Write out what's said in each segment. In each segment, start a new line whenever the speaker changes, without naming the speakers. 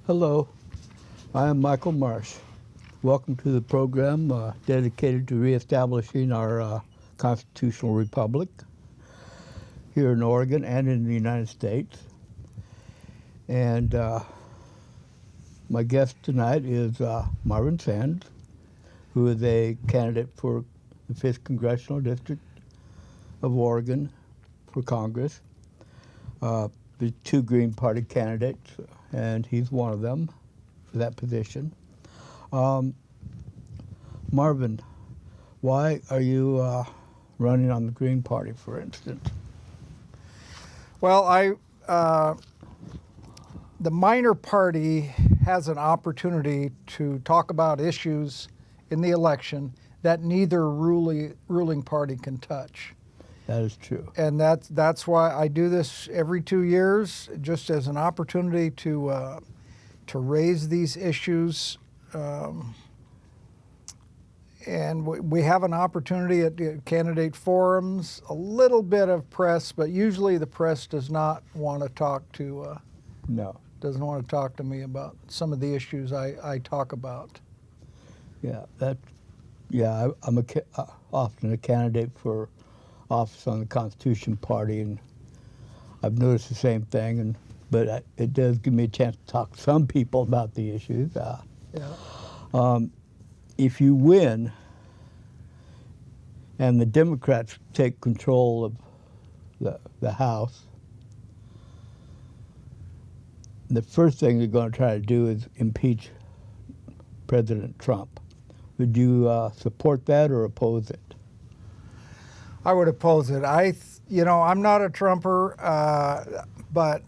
Hello, I am Michael Marsh. Welcome to the program dedicated to reestablishing our constitutional republic here in Oregon and in the United States. And my guest tonight is Marvin Sands, who is a candidate for the 5th Congressional District of Oregon for Congress. There's 2 Green Party candidates, and he's one of them for that position. Marvin, why are you running on the Green Party, for instance?
Well, the minor party has an opportunity to talk about issues in the election that neither ruling party can touch.
That is true.
And that's why I do this every 2 years, just as an opportunity to raise these issues. And we have an opportunity at candidate forums, a little bit of press, but usually the press does not want to talk to doesn't want to talk to me about some of the issues I talk about.
Yeah, I'm often a candidate for office on the Constitution Party, and I've noticed the same thing. But it does give me a chance to talk to some people about the issues. If you win, and the Democrats take control of the House, the first thing they're going to try to do is impeach President Trump. Would you support that or oppose it?
I would oppose it. I'm not a Trumper, but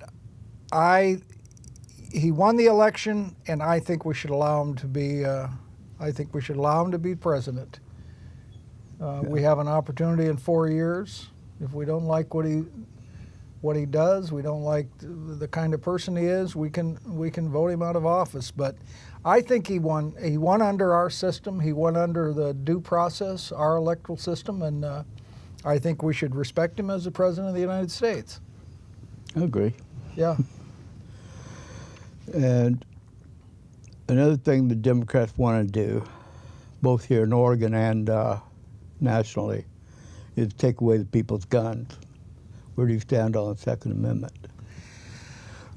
he won the election, and I think we should allow him to be. I think we should allow him to be president. We have an opportunity in 4 years. If we don't like what he does, we don't like the kind of person he is, we can vote him out of office. But I think he won. He won under our system. He won under the due process, our electoral system, and I think we should respect him as the president of the United States.
I agree.
Yeah.
And another thing the Democrats want to do, both here in Oregon and nationally, is take away the people's guns. Where do you stand on the Second Amendment?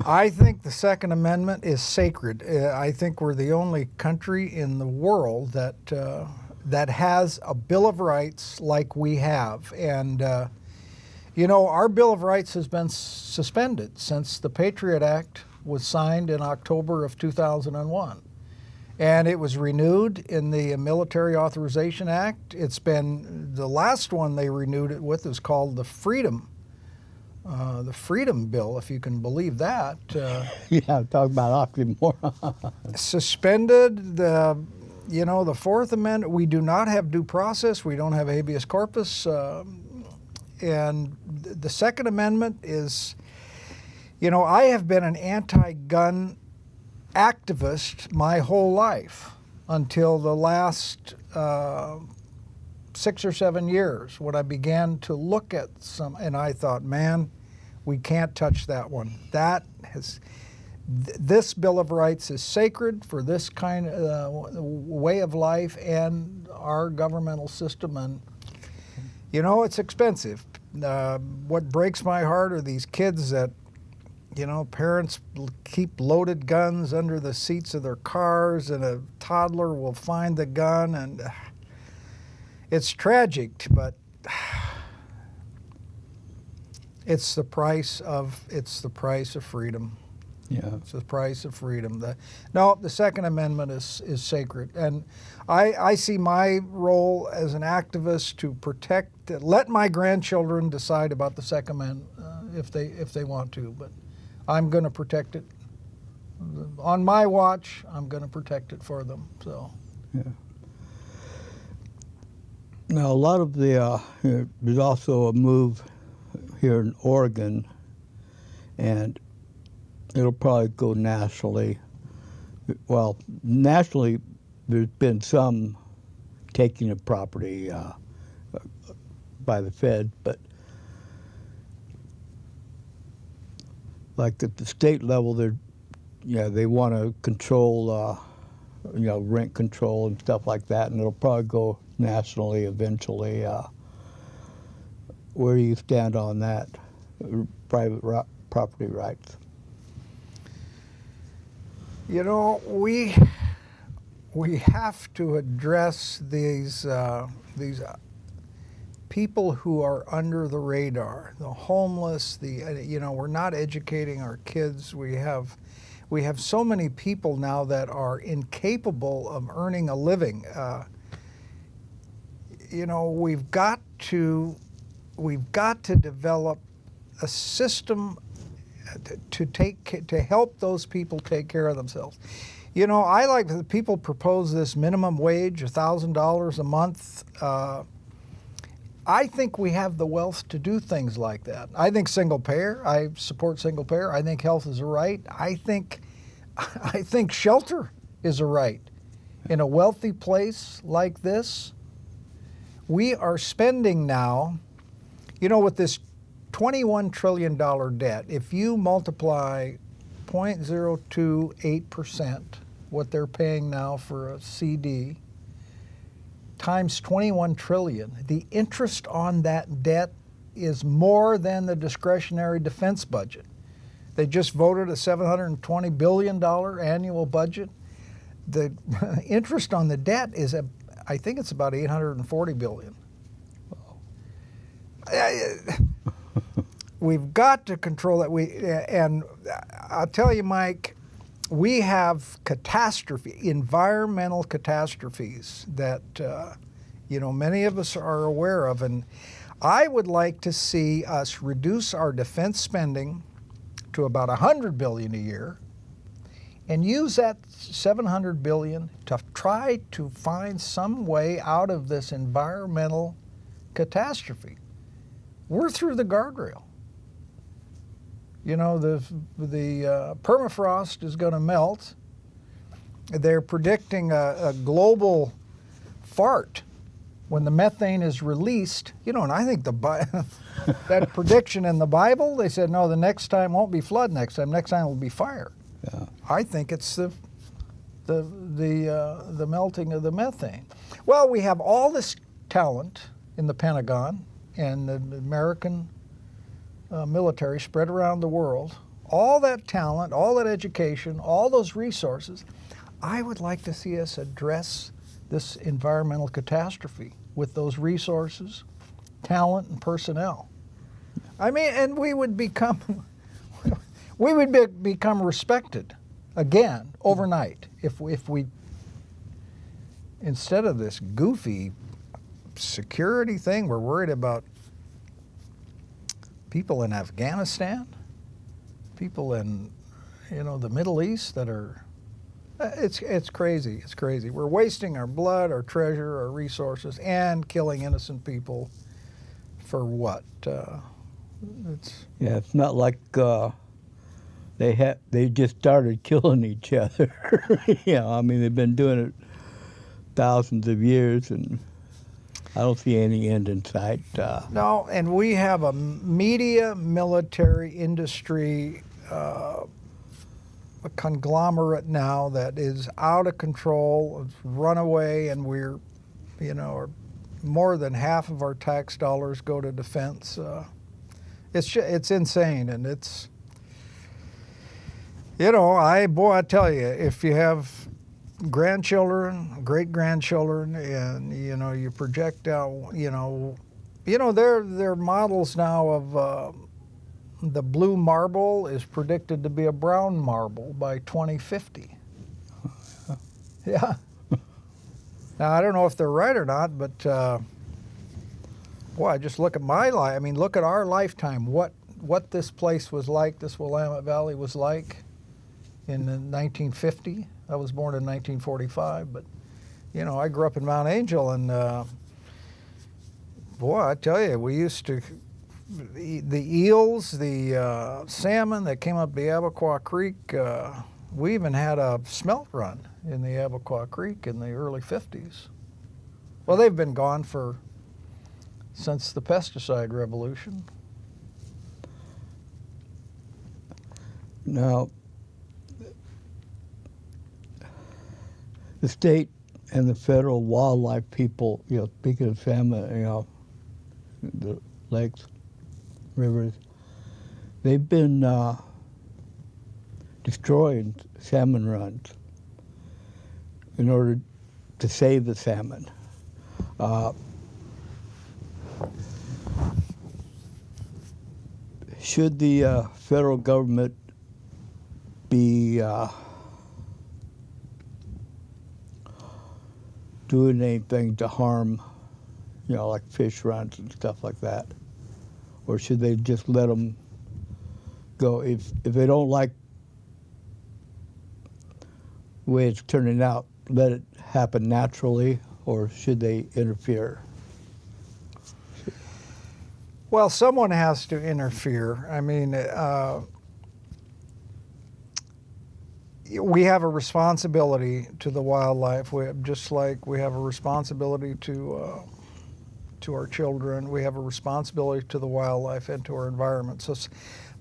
I think the Second Amendment is sacred. I think we're the only country in the world that has a Bill of Rights like we have. And, our Bill of Rights has been suspended since the Patriot Act was signed in October of 2001. And it was renewed in the Military Authorization Act. It's been, the last one they renewed it with is called the Freedom Bill, if you can believe that.
Yeah, talk about oxymoron.
Suspended the Fourth Amendment. We do not have due process. We don't have habeas corpus. And the Second Amendment is, I have been an anti-gun activist my whole life until the last 6 or 7 years when I began to look at some, and I thought, man, we can't touch that one. This Bill of Rights is sacred for this kind of way of life and our governmental system, and it's expensive. What breaks my heart are these kids that, parents keep loaded guns under the seats of their cars, and a toddler will find the gun, and it's tragic, but it's the price of freedom.
Yeah.
It's the price of freedom. The Second Amendment is sacred, and I see my role as an activist to let my grandchildren decide about the Second Amendment if they want to, but I'm going to protect it. On my watch, I'm going to protect it for them. So.
Yeah. Now, a lot of there's also a move here in Oregon, and it'll probably go nationally. Well, nationally, there's been some taking of property by the Fed, but like at the state level, they're yeah, they want to control, rent control and stuff like that, and it'll probably go nationally eventually. Where do you stand on that? Private property rights.
You know, we have to address these people who are under the radar, the homeless. We're not educating our kids. We have so many people now that are incapable of earning a living. We've got to develop a system to help those people take care of themselves. I like that people propose this minimum wage, $1,000 a month. I think we have the wealth to do things like that. I think single payer. I support single payer. I think health is a right. I think shelter is a right. In a wealthy place like this, we are spending now, with this $21 trillion debt, if you multiply 0.028%, what they're paying now for a CD, times 21 trillion, the interest on that debt is more than the discretionary defense budget. They just voted a $720 billion annual budget. The interest on the debt is, I think it's about $840 billion. We've got to control it. And I'll tell you, Mike, we have environmental catastrophes that many of us are aware of, and I would like to see us reduce our defense spending to about $100 billion a year, and use that $700 billion to try to find some way out of this environmental catastrophe. We're through the guardrail. The permafrost is going to melt. They're predicting a global fart when the methane is released. And I think that prediction in the Bible, they said, no, the next time won't be flood next time will be fire.
Yeah.
I think it's the melting of the methane. Well, we have all this talent in the Pentagon and the American military spread around the world, all that talent, all that education, all those resources. I would like to see us address this environmental catastrophe with those resources, talent, and personnel. And we would become respected again overnight if we instead of this goofy security thing, we're worried about people in Afghanistan, people in the Middle East that are it's crazy. It's crazy. We're wasting our blood, our treasure, our resources, and killing innocent people for what?
It's not like they just started killing each other. They've been doing it thousands of years, and I don't see any end in sight.
No, and we have a media military industry, a conglomerate now that is out of control, it's run away, and we're, more than half of our tax dollars go to defense. It's insane, and it's, I tell you, if you have grandchildren, great-grandchildren, and you project out, they're models now of the blue marble is predicted to be a brown marble by 2050. Yeah. Now I don't know if they're right or not, but I just look at my life. Look at our lifetime. What this place was like, this Willamette Valley was like in 1950. I was born in 1945, but I grew up in Mount Angel, and I tell you, we used to the eels, the salmon that came up the Abaquaw Creek. We even had a smelt run in the Abaquaw Creek in the early 50s. Well, they've been gone since the pesticide revolution.
Now, The state and the federal wildlife people, speaking of salmon, the lakes, rivers, they've been destroying salmon runs in order to save the salmon. Should the federal government be doing anything to harm, like fish runs and stuff like that? Or should they just let them go? If they don't like the way it's turning out, let it happen naturally, or should they interfere?
Well, someone has to interfere. I mean, we have a responsibility to the wildlife, just like we have a responsibility to our children. We have a responsibility to the wildlife and to our environment.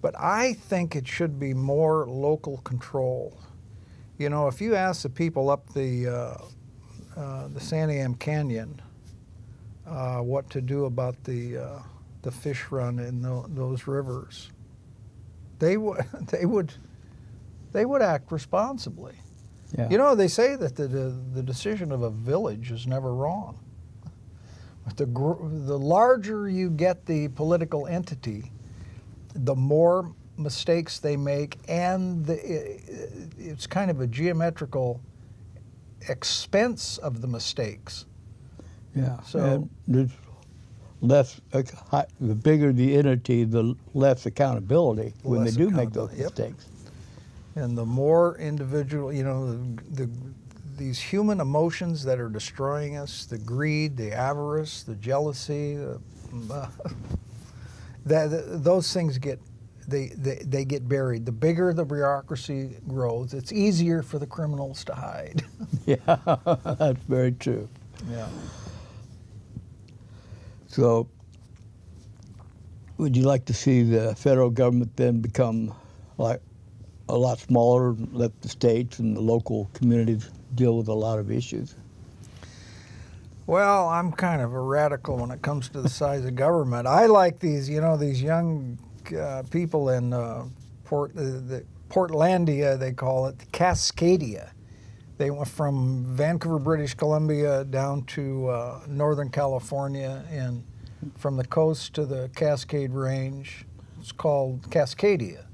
But I think it should be more local control. If you ask the people up the Santiam Canyon what to do about the fish run in those rivers, they would act responsibly.
Yeah.
They say that the decision of a village is never wrong. But the larger you get the political entity, the more mistakes they make, and it's kind of a geometrical expense of the mistakes.
Yeah.
So
and there's less, the bigger the entity, the less accountability when they do make those mistakes.
And the more individual, these human emotions that are destroying us, the greed, the avarice, the jealousy, those things get buried. The bigger the bureaucracy grows, it's easier for the criminals to hide.
Yeah, that's very true.
Yeah.
So, would you like to see the federal government then become like a lot smaller, and let the states and the local communities deal with a lot of issues?
Well, I'm kind of a radical when it comes to the size of government. I like these young people in Portlandia, they call it, Cascadia. They went from Vancouver, British Columbia down to Northern California, and from the coast to the Cascade Range. It's called Cascadia.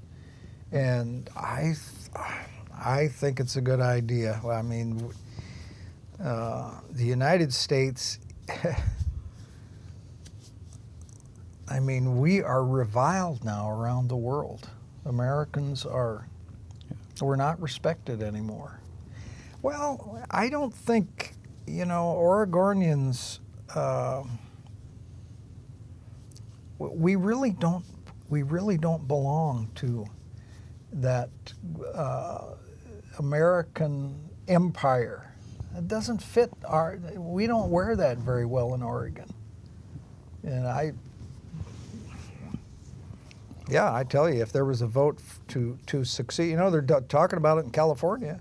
And I think it's a good idea. I mean, the United States, I mean, we are reviled now around the world. Americans we're not respected anymore. Well, I don't think, Oregonians, we really don't belong to that American empire. It doesn't fit we don't wear that very well in Oregon. And I tell you, if there was a vote to succeed, they're talking about it in California.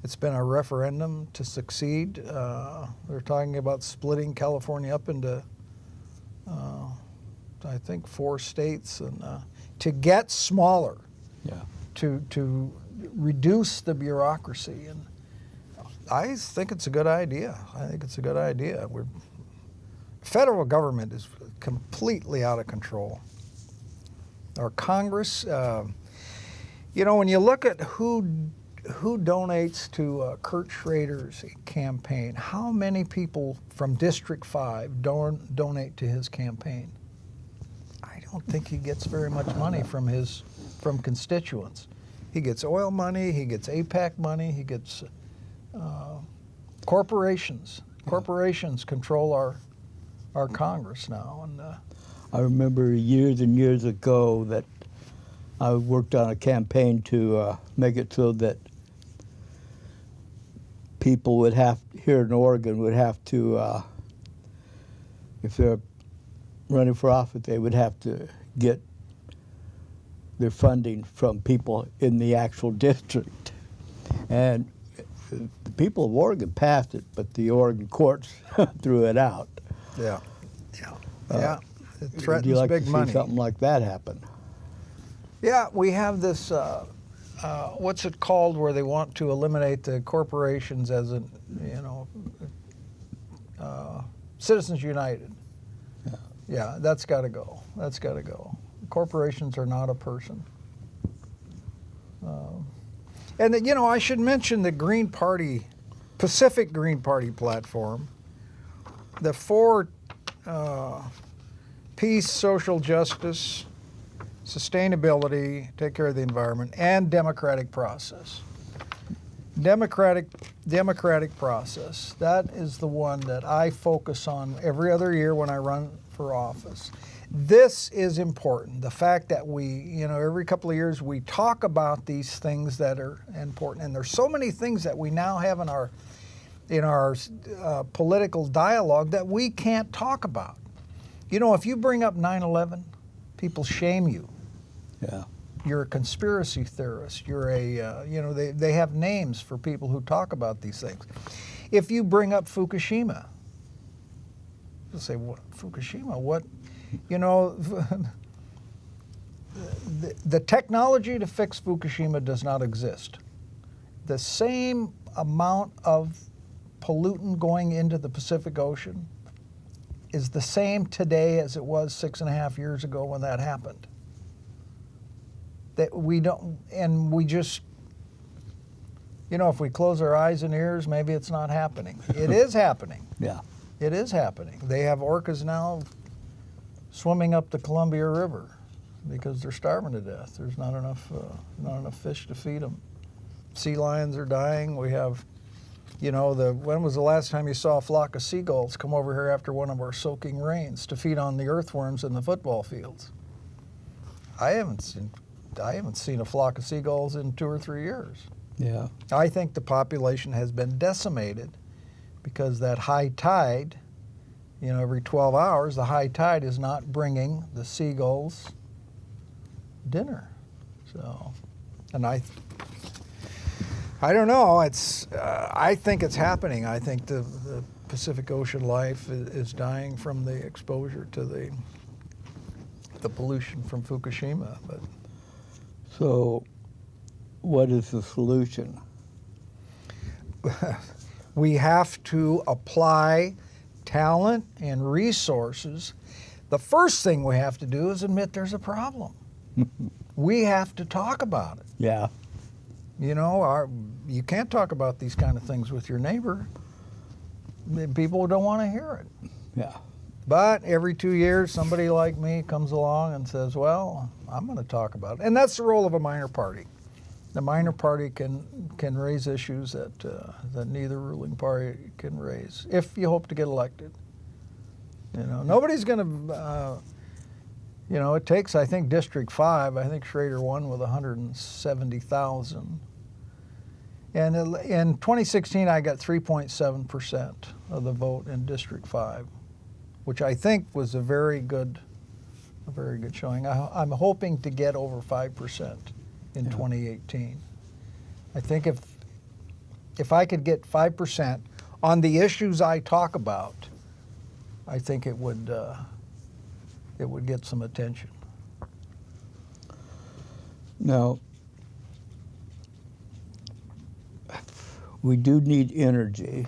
It's been a referendum to succeed. They're talking about splitting California up into, I think, 4 states, and to get smaller.
Yeah.
To reduce the bureaucracy, and I think it's a good idea. Federal government is completely out of control. Our Congress, when you look at who donates to Kurt Schrader's campaign, how many people from District 5 donate to his campaign? I don't think he gets very much money from constituents. He gets oil money, he gets APAC money, he gets corporations. Corporations control our Congress now. And
I remember years and years ago that I worked on a campaign to make it so that people here in Oregon would have to, if they're running for office, they would have to get their funding from people in the actual district. And the people of Oregon passed it, but the Oregon courts threw it out.
Yeah. Yeah. It
Would
threatens
you like
big
to see
money.
something like that happen?
Yeah, we have this, what's it called, where they want to eliminate the corporations as a, Citizens United. Yeah, that's got to go. That's got to go. Corporations are not a person. And, I should mention the Green Party, Pacific Green Party platform. The four peace, social justice, sustainability, take care of the environment, and democratic process. Democratic process. That is the one that I focus on every other year when I run for office. This is important. The fact that we, every couple of years we talk about these things that are important, and there's so many things that we now have in our political dialogue that we can't talk about. If you bring up 9/11, people shame you.
Yeah.
You're a conspiracy theorist. You're they have names for people who talk about these things. If you bring up Fukushima, they'll say, "What Fukushima? What?" The technology to fix Fukushima does not exist. The same amount of pollutant going into the Pacific Ocean is the same today as it was 6.5 years ago when that happened. That we don't, and we just, if we close our eyes and ears, maybe it's not happening. It is happening.
Yeah.
It is happening. They have orcas now swimming up the Columbia River because they're starving to death. There's not enough fish to feed them. Sea lions are dying. We have, when was the last time you saw a flock of seagulls come over here after one of our soaking rains to feed on the earthworms in the football fields? I haven't seen a flock of seagulls in 2 or 3 years.
Yeah.
I think the population has been decimated because that high tide, every 12 hours, the high tide is not bringing the seagulls dinner. So, and I don't know. I think it's happening. I think the Pacific Ocean life is dying from the exposure to the pollution from Fukushima. But
So, what is the solution?
we have to apply talent and resources. The first thing we have to do is admit there's a problem. We have to talk about it.
Yeah.
You can't talk about these kind of things with your neighbor. People don't want to hear it.
Yeah.
But every 2 years, somebody like me comes along and says, well, I'm going to talk about it. And that's the role of a minor party. The minor party can raise issues that neither ruling party can raise, if you hope to get elected. Nobody's going to, it takes, I think, District 5, I think Schrader won with 170,000. And in 2016, I got 3.7% of the vote in District 5, which I think was a very good showing. I'm hoping to get over 5% in 2018. I think if I could get 5% on the issues I talk about, I think it would get some attention.
Now, we do need energy.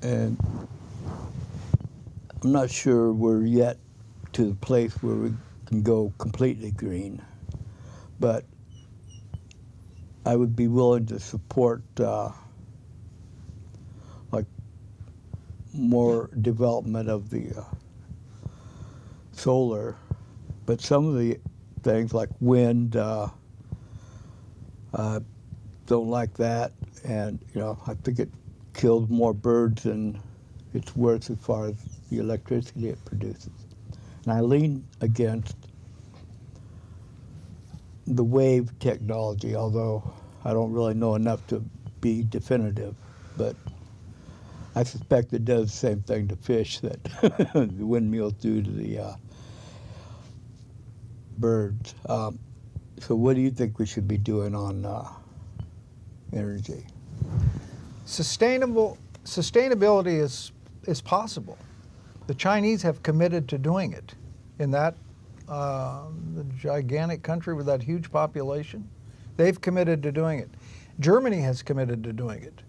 And I'm not sure we're yet to the place where we can go completely green, but I would be willing to support like more development of the solar, but some of the things like wind, don't like that, and I think it kills more birds than it's worth as far as the electricity it produces. And I lean against the wave technology, although I don't really know enough to be definitive, but I suspect it does the same thing to fish that the windmills do to the birds. So what do you think we should be doing on energy?
Sustainability is possible. The Chinese have committed to doing it. In that the gigantic country with that huge population, they've committed to doing it. Germany has committed to doing it.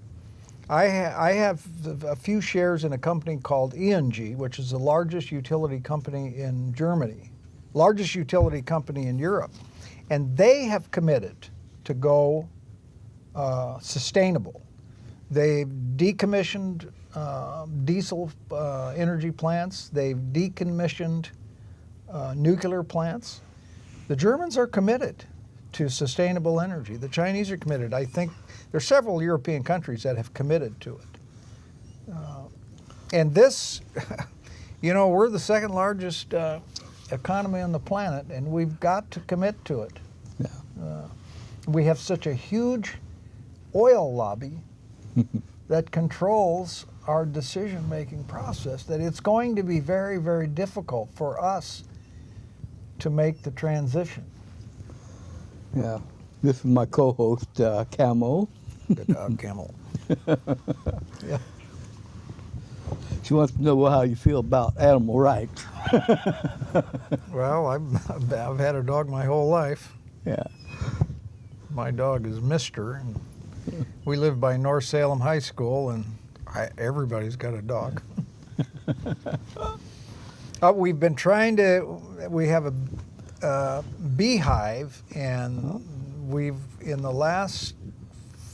I have a few shares in a company called ENG, which is the largest utility company in Germany, largest utility company in Europe, and they have committed to go sustainable. They've decommissioned diesel energy plants. They've decommissioned nuclear plants. The Germans are committed to sustainable energy. The Chinese are committed. I think there are several European countries that have committed to it. And this, you know, we're the second largest economy on the planet, and we've got to commit to it.
Yeah.
We have such a huge oil lobby that controls our decision-making process that it's going to be very, very difficult for us to make the transition.
Yeah. This is my co-host, Camo.
Good dog, Camel. Yeah.
She wants to know how you feel about animal rights.
Well, I've had a dog my whole life.
Yeah.
My dog is Mister, and we live by North Salem High School, and everybody's got a dog. We've been trying to. We have a beehive, and we've in the last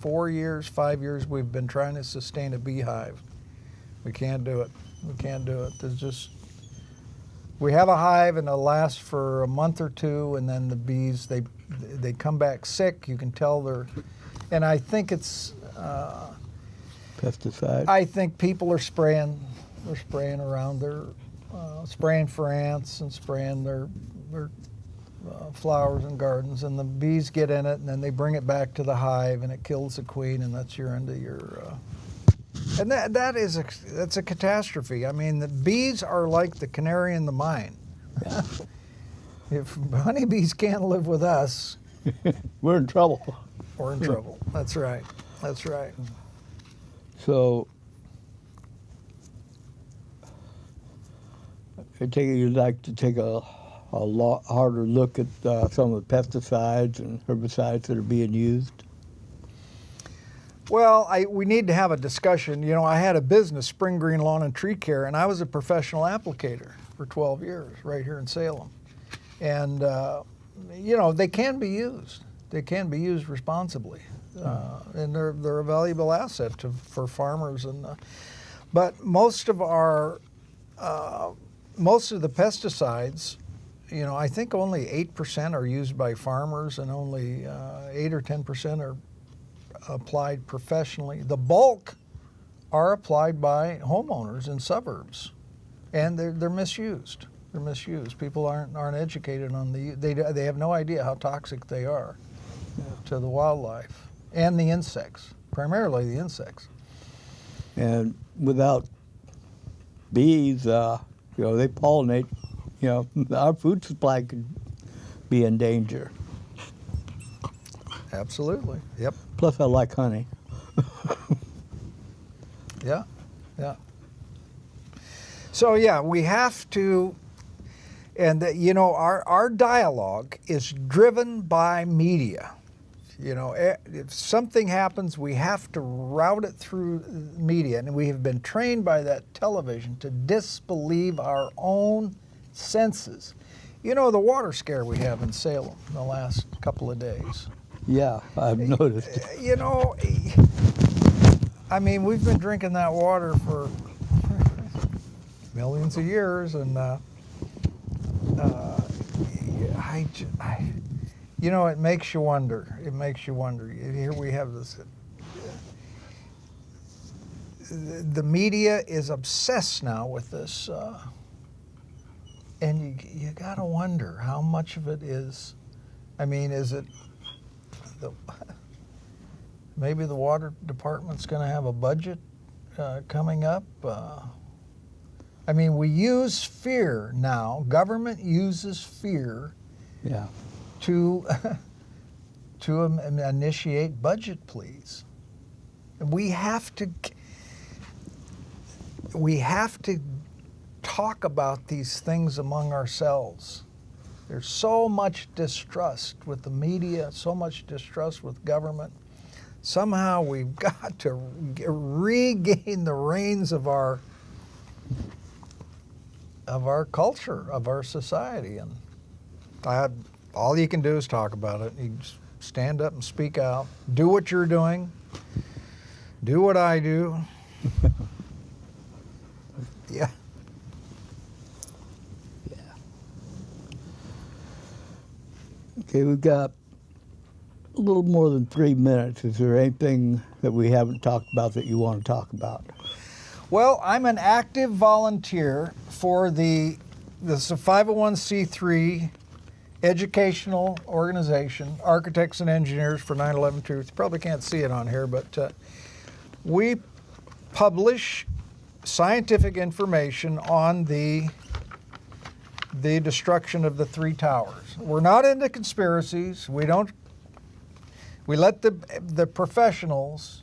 4 years, 5 years, we've been trying to sustain a beehive. We can't do it. We can't do it. There's just we have a hive, and it'll last for a month or two, and then the bees they come back sick. You can tell they're, and I think it's.
Pesticide.
I think people are spraying. They're spraying around their, spraying for ants and spraying their flowers and gardens, and the bees get in it, and then they bring it back to the hive, and it kills the queen, and that's your end of your. And that's a catastrophe. I mean, the bees are like the canary in the mine.
Yeah.
If honeybees can't live with us,
We're in trouble.
we're in trouble. That's right. That's right.
So, I take it you'd like to take a lot harder look at some of the pesticides and herbicides that are being used.
Well, we need to have a discussion. You know, I had a business, Spring Green Lawn and Tree Care, and I was a professional applicator for 12 years right here in Salem. And, you know, they can be used. They can be used responsibly. And they're a valuable asset for farmers. But most of the pesticides, you know, I think only 8% are used by farmers, and only 8 or 10% are applied professionally. The bulk are applied by homeowners in suburbs, and they're misused. They're misused. People aren't educated on they have no idea how toxic they are to the wildlife and the insects, primarily the insects.
And without bees, you know, they pollinate. You know, our food supply could be in danger.
Absolutely. Yep.
Plus, I like honey.
Yeah. Yeah. So yeah, we have to, and you know, our dialogue is driven by media. You know, if something happens, we have to route it through media, and we have been trained by that television to disbelieve our own senses. You know, the water scare we have in Salem in the last couple of days.
Yeah, I've noticed.
You know, I mean, we've been drinking that water for millions of years, and you know, it makes you wonder. It makes you wonder. Here we have this. The media is obsessed now with this, and you got to wonder how much of it is. I mean, is it maybe the water department's going to have a budget coming up? I mean, we use fear now. Government uses fear
Yeah.
to to initiate budget pleas. We have to talk about these things among ourselves. There's so much distrust with the media, so much distrust with government. Somehow we've got to regain the reins of our culture, of our society. And all you can do is talk about it. You just stand up and speak out. Do what you're doing. Do what I do. Yeah.
Yeah. Okay, we've got a little more than 3 minutes. Is there anything that we haven't talked about that you want to talk about?
Well, I'm an active volunteer for this is a 501c3 educational organization, Architects and Engineers for 9/11 Truth. You probably can't see it on here, but we publish scientific information on the destruction of the three towers. We're not into conspiracies. We let the professionals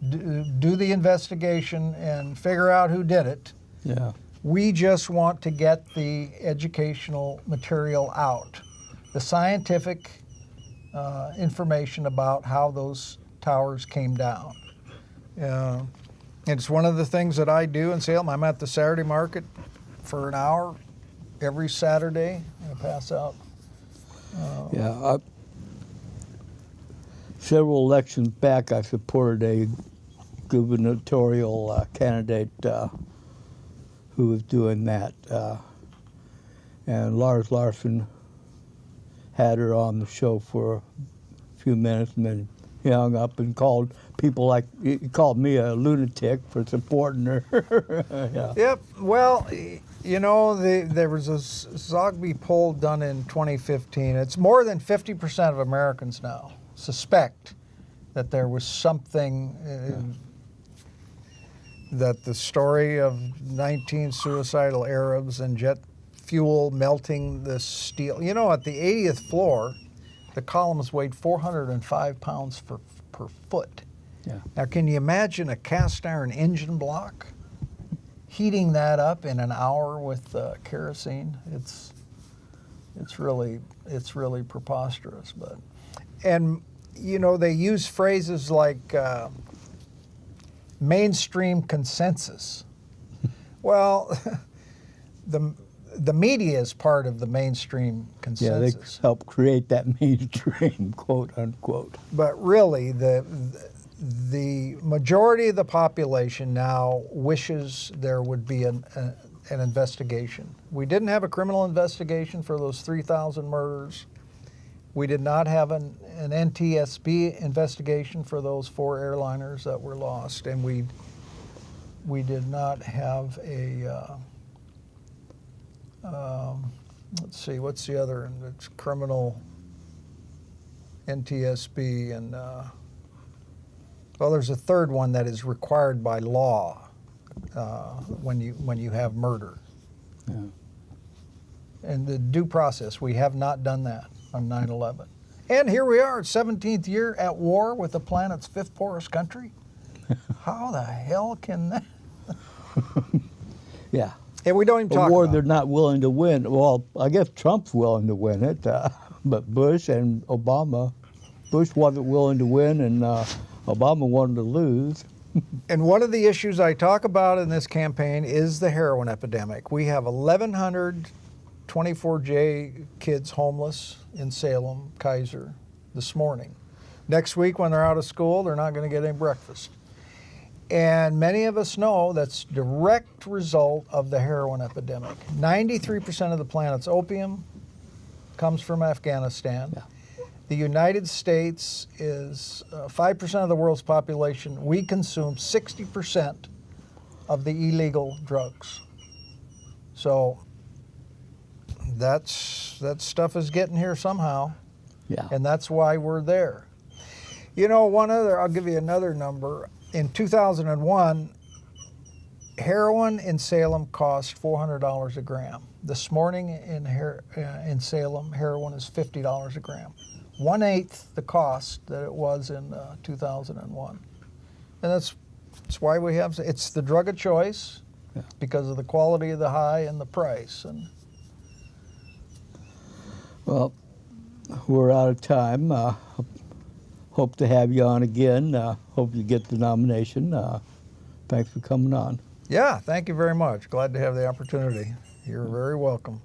do the investigation and figure out who did it.
Yeah.
We just want to get the educational material out, the scientific information about how those towers came down. It's one of the things that I do in Salem. I'm at the Saturday market for an hour every Saturday. I pass out.
Yeah. Several elections back, I supported a gubernatorial candidate who was doing that. And Lars Larson had her on the show for a few minutes, and then he hung up and called people like, he called me a lunatic for supporting her. Yeah.
Yep. Well, you know, there was a Zogby poll done in 2015. It's more than 50% of Americans now suspect that there was something, that the story of 19 suicidal Arabs and jet fuel melting the steel. You know, at the 80th floor, the columns weighed 405 pounds per foot.
Yeah.
Now, can you imagine a cast iron engine block? Heating that up in an hour with kerosene, it's really preposterous. And you know, they use phrases like mainstream consensus. Well, the media is part of the mainstream consensus.
Yeah, they help create that mainstream, quote unquote.
But really, the majority of the population now wishes there would be an investigation. We didn't have a criminal investigation for those 3,000 murders. We did not have an NTSB investigation for those 4 airliners that were lost, and we did not have a let's see, what's the other? It's criminal NTSB, and well, there's a third one that is required by law when you have murder.
Yeah.
And the due process, we have not done that on 9/11. And here we are, 17th year at war with the planet's 5th poorest country. How the hell can that?
Yeah.
And we don't even talk
a war
about
they're not willing to win. Well, I guess Trump's willing to win it, but Bush and Obama, Bush wasn't willing to win, and Obama wanted to lose.
And one of the issues I talk about in this campaign is the heroin epidemic. We have 1,100 24J kids homeless in Salem, Kaiser, this morning. Next week, when they're out of school, they're not going to get any breakfast. And many of us know that's direct result of the heroin epidemic. 93% of the planet's opium comes from Afghanistan.
Yeah.
The United States is 5% of the world's population. We consume 60% of the illegal drugs. So that stuff is getting here somehow.
Yeah.
And that's why we're there. You know, I'll give you another number. In 2001, Heroin in Salem costs $400 a gram. This morning in Salem, heroin is $50 a gram. 1/8 the cost that it was in 2001. And that's why we have, it's the drug of choice because of the quality of the high and the price. And
Well, we're out of time. Hope to have you on again. Hope you get the nomination. Thanks for coming on.
yeah, thank you very much. Glad to have the opportunity. You're very welcome.